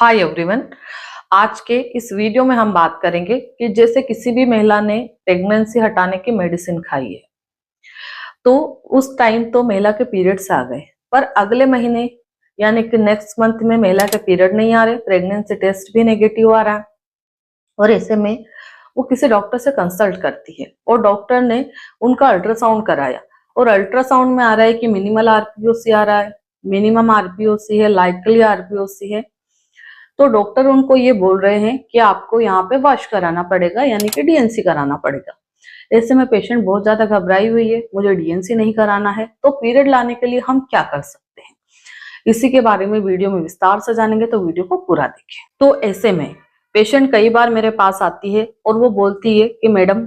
Hi everyone. आज के इस वीडियो में हम बात करेंगे कि जैसे किसी भी महिला ने प्रेगनेंसी हटाने की मेडिसिन खाई है तो उस टाइम तो महिला के पीरियड्स आ गए, पर अगले महीने यानी कि नेक्स्ट मंथ में महिला के पीरियड नहीं आ रहे, प्रेगनेंसी टेस्ट भी नेगेटिव आ रहा है और ऐसे में वो किसी डॉक्टर से कंसल्ट करती है और डॉक्टर ने उनका अल्ट्रासाउंड कराया और अल्ट्रासाउंड में आ रहा है कि मिनिमल आरपीओसी आ रहा है, मिनिमम आरपीओसी है, लाइकली आरपीओसी है। तो डॉक्टर उनको ये बोल रहे हैं कि आपको यहाँ पे वॉश कराना पड़ेगा, यानी कि डीएनसी कराना पड़ेगा। ऐसे में पेशेंट बहुत ज्यादा घबराई हुई है, मुझे डीएनसी नहीं कराना है, तो पीरियड लाने के लिए हम क्या कर सकते हैं, इसी के बारे में वीडियो में विस्तार से जानेंगे, तो वीडियो को पूरा देखें। तो ऐसे में पेशेंट कई बार मेरे पास आती है और वो बोलती है कि मैडम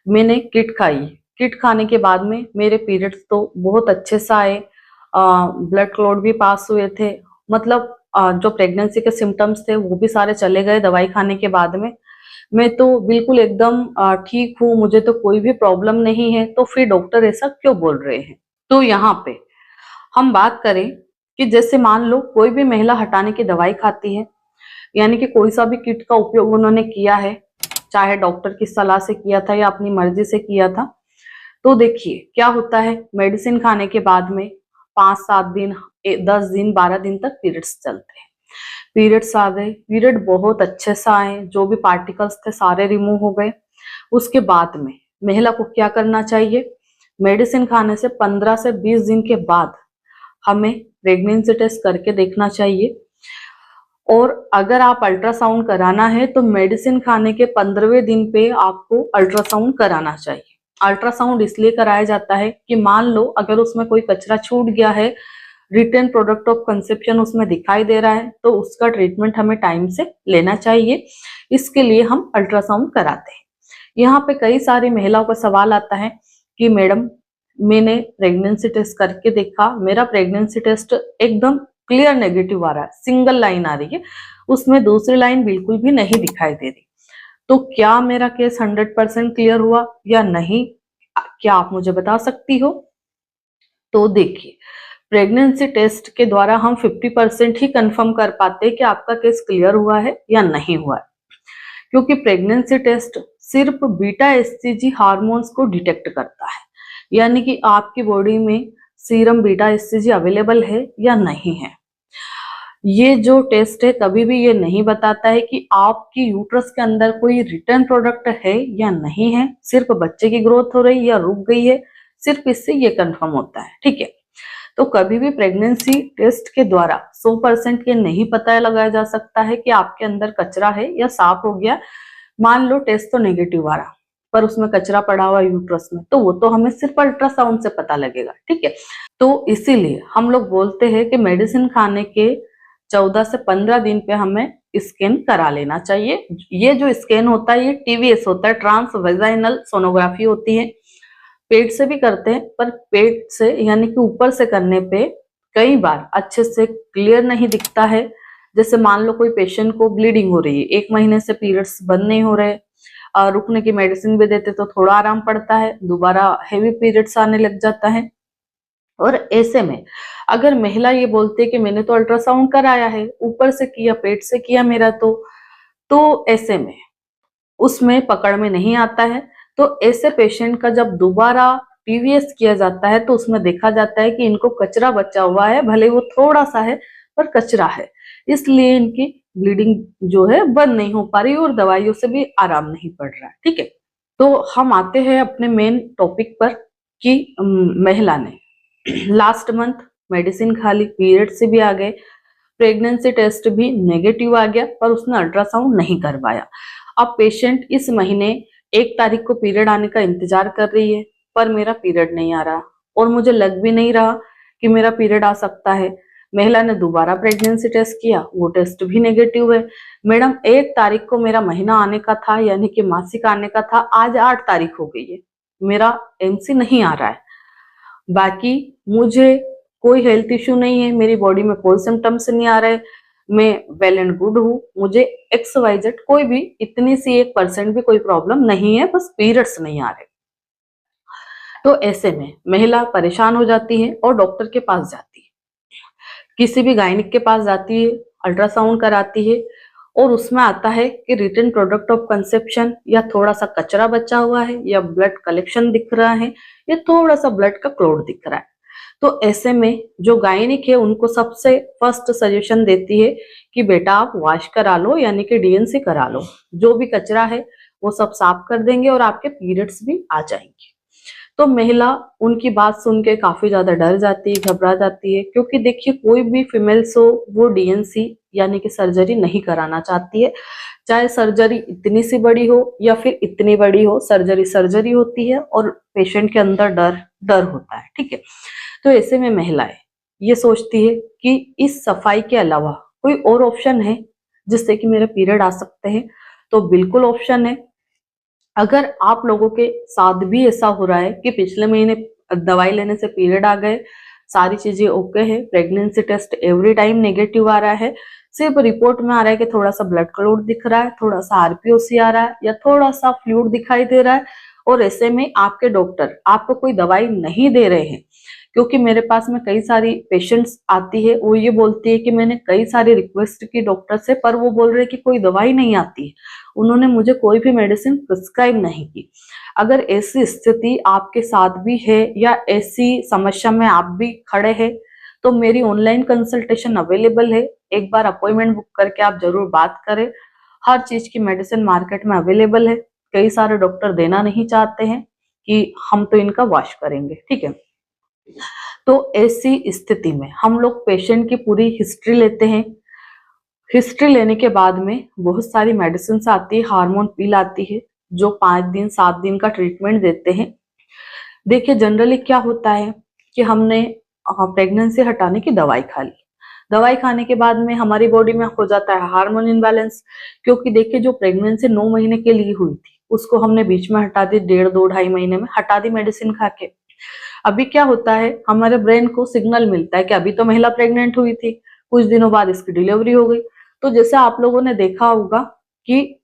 मैंने किट खाई, किट खाने के बाद में मेरे पीरियड्स तो बहुत अच्छे से आए, ब्लड क्लॉट भी पास हुए थे, मतलब जो प्रेगनेंसी के सिम्टम्स थे वो भी सारे चले गए दवाई खाने के बाद में, मैं तो बिल्कुल एकदम ठीक हूँ, मुझे तो कोई भी प्रॉब्लम नहीं है। तो फिर डॉक्टर ऐसा क्यों बोल रहे हैं? तो यहाँ पे हम बात करें कि जैसे मान लो कोई भी महिला हटाने की दवाई खाती है, यानी कि कोई सा भी किट का उपयोग उन्होंने किया है, चाहे डॉक्टर की सलाह से किया था या अपनी मर्जी से किया था, तो देखिए क्या होता है, मेडिसिन खाने के बाद में 5-7 दिन, 10 दिन, 12 दिन तक पीरियड्स चलते हैं। पीरियड्स आ गए, पीरियड बहुत अच्छे से आए, जो भी पार्टिकल्स थे सारे रिमूव हो गए। उसके बाद में महिला को क्या करना चाहिए? मेडिसिन खाने से 15 से 20 दिन के बाद हमें प्रेगनेंसी टेस्ट करके देखना चाहिए। और अगर आप अल्ट्रासाउंड कराना है तो मेडिसिन खाने के 15वें दिन पे आपको अल्ट्रासाउंड कराना चाहिए। अल्ट्रासाउंड इसलिए कराया जाता है कि मान लो अगर उसमें कोई कचरा छूट गया है, रिटर्न प्रोडक्ट ऑफ कंसेप्शन उसमें दिखाई दे रहा है, तो उसका ट्रीटमेंट हमें टाइम से लेना चाहिए। इसके लिए हम अल्ट्रासाउंड कराते हैं। यहाँ पे कई सारी महिलाओं का सवाल आता है कि मैडम मैंने प्रेगनेंसी टेस्ट करके देखा, मेरा प्रेगनेंसी टेस्ट एकदम क्लियर नेगेटिव आ रहा है, सिंगल लाइन आ रही है, उसमें दूसरी लाइन बिल्कुल भी नहीं दिखाई दे रही, तो क्या मेरा केस 100% क्लियर हुआ या नहीं, क्या आप मुझे बता सकती हो? तो देखिए, प्रेगनेंसी टेस्ट के द्वारा हम 50% ही कंफर्म कर पाते हैं कि आपका केस क्लियर हुआ है या नहीं हुआ है, क्योंकि प्रेगनेंसी टेस्ट सिर्फ बीटा एससीजी हार्मोन्स को डिटेक्ट करता है, यानी कि आपकी बॉडी में सीरम बीटा एससीजी अवेलेबल है या नहीं है। ये जो टेस्ट है कभी भी ये नहीं बताता है कि आपकी यूट्रस के अंदर कोई रिटर्न प्रोडक्ट है या नहीं है, सिर्फ बच्चे की ग्रोथ हो रही या रुक गई है, सिर्फ इससे ये कंफर्म होता है। ठीक है, तो कभी भी प्रेगनेंसी टेस्ट के द्वारा 100% ये नहीं पता लगाया जा सकता है कि आपके अंदर कचरा है या साफ हो गया। मान लो टेस्ट तो नेगेटिव आ रहा पर उसमें कचरा पड़ा हुआ यूट्रस में, तो वो तो हमें सिर्फ अल्ट्रासाउंड से पता लगेगा। ठीक है, तो इसीलिए हम लोग बोलते हैं कि मेडिसिन खाने के 14 से 15 दिन पे हमें स्कैन करा लेना चाहिए। ये जो स्कैन होता है ये टीवीएस होता है, ट्रांस वेजाइनल सोनोग्राफी होती है। पेट से भी करते हैं, पर पेट से यानी कि ऊपर से करने पे कई बार अच्छे से क्लियर नहीं दिखता है। जैसे मान लो कोई पेशेंट को ब्लीडिंग हो रही है, 1 महीने से पीरियड्स बंद नहीं हो रहे, रुकने की मेडिसिन भी देते तो थोड़ा आराम पड़ता है, दोबारा हेवी पीरियड्स आने लग जाता है। और ऐसे में अगर महिला ये बोलती है कि मैंने तो अल्ट्रासाउंड कराया है, ऊपर से किया, पेट से किया मेरा, तो ऐसे में उसमें पकड़ में नहीं आता है। तो ऐसे पेशेंट का जब दोबारा टीवीएस किया जाता है तो उसमें देखा जाता है कि इनको कचरा बचा हुआ है, भले वो थोड़ा सा है पर कचरा है, इसलिए इनकी ब्लीडिंग जो है बंद नहीं हो पा रही और दवाइयों से भी आराम नहीं पड़ रहा है। ठीक है, तो हम आते हैं अपने मेन टॉपिक पर कि महिला ने लास्ट मंथ मेडिसिन खा ली, पीरियड से भी आ गए, प्रेगनेंसी टेस्ट भी नेगेटिव आ गया, पर उसने अल्ट्रासाउंड नहीं करवाया। अब पेशेंट इस महीने 1 तारीख को पीरियड आने का इंतजार कर रही है, पर मेरा पीरियड नहीं आ रहा और मुझे लग भी नहीं रहा कि मेरा पीरियड आ सकता है। महिला ने दोबारा प्रेगनेंसी टेस्ट किया, वो टेस्ट भी नेगेटिव है। मैडम 1 तारीख को मेरा महीना आने का था, यानी कि मासिक आने का था, आज 8 तारीख हो गई है, मेरा एमसी नहीं आ रहा है, बाकी मुझे कोई हेल्थ इश्यू नहीं है, मेरी बॉडी में कोई सिम्टम्स नहीं आ रहे, मैं वेल एंड गुड हूँ, मुझे XYZ कोई भी इतनी सी 1% भी कोई प्रॉब्लम नहीं है, बस पीरियड्स नहीं आ रहे। तो ऐसे में महिला परेशान हो जाती है और डॉक्टर के पास जाती है, किसी भी गायनिक के पास जाती है, अल्ट्रासाउंड कराती है और उसमें आता है कि रिटर्न प्रोडक्ट ऑफ कंसेप्शन, या थोड़ा सा कचरा बचा हुआ है, या ब्लड कलेक्शन दिख रहा है, या थोड़ा सा ब्लड का क्लोट दिख रहा है। तो ऐसे में जो गायनिक है उनको सबसे फर्स्ट सजेशन देती है कि बेटा आप वॉश करा लो, यानी कि डीएनसी करा लो। जो भी कचरा है वो सब साफ कर देंगे और आपके पीरियड्स भी आ जाएंगे। तो महिला उनकी बात सुन के काफी ज्यादा डर जाती है, घबरा जाती है, क्योंकि देखिए कोई भी फीमेल्स हो वो डीएनसी यानी कि सर्जरी नहीं कराना चाहती है। चाहे सर्जरी इतनी सी बड़ी हो या फिर इतनी बड़ी हो, सर्जरी सर्जरी होती है और पेशेंट के अंदर डर डर होता है। ठीक है, तो ऐसे में महिलाएं ये सोचती है कि इस सफाई के अलावा कोई और ऑप्शन है जिससे कि मेरे पीरियड आ सकते हैं। तो बिल्कुल ऑप्शन है। अगर आप लोगों के साथ भी ऐसा हो रहा है कि पिछले महीने दवाई लेने से पीरियड आ गए, सारी चीजें ओके है, pregnancy test every time negative आ रहा है, सिर्फ रिपोर्ट में आ रहा है कि थोड़ा सा ब्लड क्लोट दिख रहा है, थोड़ा सा आरपीओसी आ रहा है, या थोड़ा सा फ्लूइड दिखाई दे रहा है, और ऐसे में आपके डॉक्टर आपको कोई दवाई नहीं दे रहे हैं, क्योंकि मेरे पास में कई सारी पेशेंट्स आती है, वो ये बोलती है कि मैंने कई सारी रिक्वेस्ट की डॉक्टर से, पर वो बोल रहे कि कोई दवाई नहीं आती है, उन्होंने मुझे कोई भी मेडिसिन प्रिस्क्राइब नहीं की। अगर ऐसी स्थिति आपके साथ भी है या ऐसी समस्या में आप भी खड़े हैं, तो मेरी ऑनलाइन कंसल्टेशन अवेलेबल है। एक बार अपॉइंटमेंट बुक करके आप जरूर बात करें। हर चीज की मेडिसिन मार्केट में अवेलेबल है। कई सारे डॉक्टर देना नहीं चाहते हैं कि हम तो इनका वॉश करेंगे। ठीक है, तो ऐसी स्थिति में हम लोग पेशेंट की पूरी हिस्ट्री लेते हैं। हिस्ट्री लेने के बाद में बहुत सारी मेडिसिन आती है, हार्मोन पिल आती है, जो 5 दिन 7 दिन का ट्रीटमेंट देते हैं। देखिए जनरली क्या होता है कि हमने प्रेगनेंसी हटाने की दवाई खा ली, दवाई खाने के बाद में हमारी बॉडी में हो जाता है हार्मोन इम्बैलेंस, क्योंकि देखिए जो प्रेगनेंसी 9 महीने के लिए हुई थी उसको हमने बीच में हटा दी, 1.5-2-2.5 महीने में हटा दी मेडिसिन खा के। अभी क्या होता है, हमारे ब्रेन को सिग्नल मिलता है कि अभी तो महिला प्रेग्नेंट हुई थी, कुछ दिनों बाद इसकी डिलीवरी हो गई। तो जैसे आप लोगों ने देखा होगा कि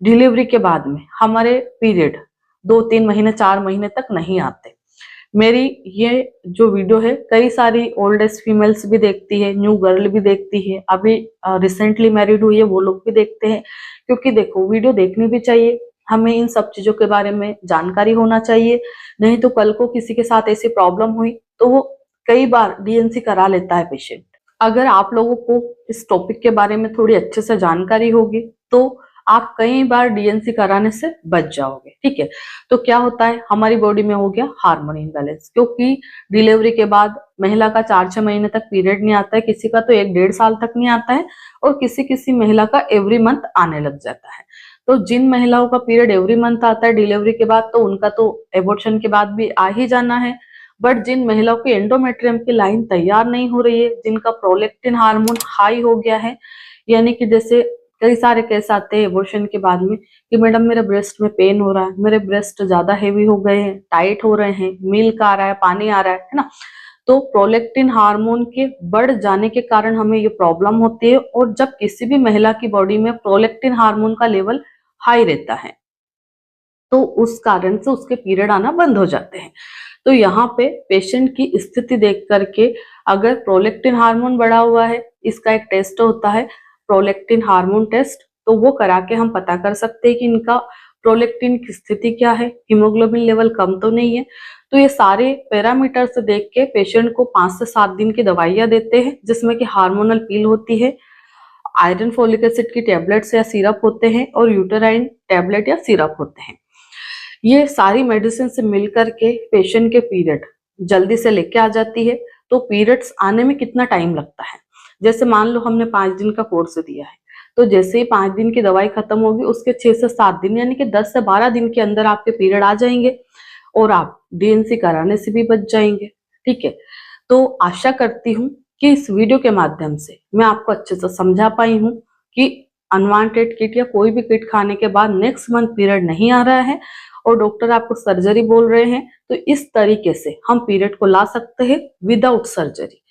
डिलीवरी के बाद में हमारे पीरियड 2-3 महीने 4 महीने तक नहीं आते। मेरी ये जो वीडियो है कई सारी ओल्ड एज फीमेल्स भी देखती है, न्यू गर्ल भी देखती है, अभी रिसेंटली मैरिड हुई है वो लोग भी देखते हैं, क्योंकि देखो वीडियो देखनी भी चाहिए, हमें इन सब चीजों के बारे में जानकारी होना चाहिए। नहीं तो कल को किसी के साथ ऐसी प्रॉब्लम हुई तो वो कई बार डीएनसी करा लेता है पेशेंट। अगर आप लोगों को इस टॉपिक के बारे में थोड़ी अच्छे से जानकारी होगी तो आप कई बार डीएनसी कराने से बच जाओगे। ठीक है, तो क्या होता है, हमारी बॉडी में हो गया हार्मोन इम्बैलेंस, क्योंकि डिलीवरी के बाद महिला का 4-6 महीने तक पीरियड नहीं आता है, किसी का तो 1-1.5 साल तक नहीं आता है, और किसी किसी महिला का एवरी मंथ आने लग जाता है। तो जिन महिलाओं का पीरियड एवरी मंथ आता है डिलीवरी के बाद, तो उनका तो एबॉर्शन के बाद भी आ ही जाना है। बट जिन महिलाओं की एंडोमेट्रियम की लाइन तैयार नहीं हो रही है, जिनका प्रोलेक्टिन हार्मोन हाई हो गया है, यानी कि जैसे कई सारे केस आते हैं एबॉर्शन के बाद में कि मैडम मेरे ब्रेस्ट में पेन हो रहा है, मेरे ब्रेस्ट ज्यादा हेवी हो गए हैं, टाइट हो रहे हैं, मिल्क आ रहा है, पानी आ रहा है ना। तो प्रोलेक्टिन हार्मोन के बढ़ जाने के कारण हमें ये प्रॉब्लम होती है, और जब किसी भी महिला की बॉडी में प्रोलेक्टिन हार्मोन का लेवल हाई रहता है तो उस कारण से उसके पीरियड आना बंद हो जाते हैं। तो यहाँ पे पेशेंट की स्थिति देख करके, अगर प्रोलेक्टिन हार्मोन बढ़ा हुआ है, इसका एक टेस्ट होता है प्रोलेक्टिन हार्मोन टेस्ट, तो वो करा के हम पता कर सकते हैं कि इनका प्रोलेक्टिन की स्थिति क्या है, हीमोग्लोबिन लेवल कम तो नहीं है। तो ये सारे पैरामीटर से देख के पेशेंट को 5 से 7 दिन की दवाइयां देते हैं, जिसमें कि हार्मोनल पील होती है, आयरन फोलिक एसिड की टेबलेट्स या सिरप होते हैं, और यूटेराइन टैबलेट या सिरप होते हैं। ये सारी मेडिसिन से मिलकर के पेशेंट के पीरियड जल्दी से लेके आ जाती है। तो पीरियड्स आने में कितना टाइम लगता है, जैसे मान लो हमने 5 दिन का कोर्स दिया है, तो जैसे ही 5 दिन की दवाई खत्म होगी उसके 6 से 7 दिन यानी कि 10 से 12 दिन के अंदर आपके पीरियड आ जाएंगे और आप डीएनसी कराने से भी बच जाएंगे। ठीक है, तो आशा करती हूँ कि इस वीडियो के माध्यम से मैं आपको अच्छे से समझा पाई हूँ कि अनवांटेड किट या कोई भी किट खाने के बाद नेक्स्ट मंथ पीरियड नहीं आ रहा है और डॉक्टर आपको सर्जरी बोल रहे हैं, तो इस तरीके से हम पीरियड को ला सकते हैं विदाउट सर्जरी।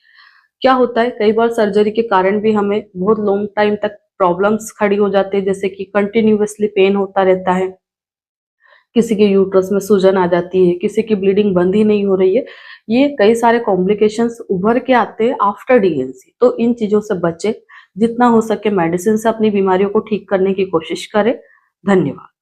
क्या होता है, कई बार सर्जरी के कारण भी हमें बहुत लॉन्ग टाइम तक प्रॉब्लम्स खड़ी हो जाती है, जैसे कि कंटिन्यूअसली पेन होता रहता है, किसी के यूट्रस में सूजन आ जाती है, किसी की ब्लीडिंग बंद ही नहीं हो रही है। ये कई सारे कॉम्प्लिकेशंस उभर के आते हैं आफ्टर डीएनसी। तो इन चीजों से बचे, जितना हो सके मेडिसिन से अपनी बीमारियों को ठीक करने की कोशिश करें। धन्यवाद।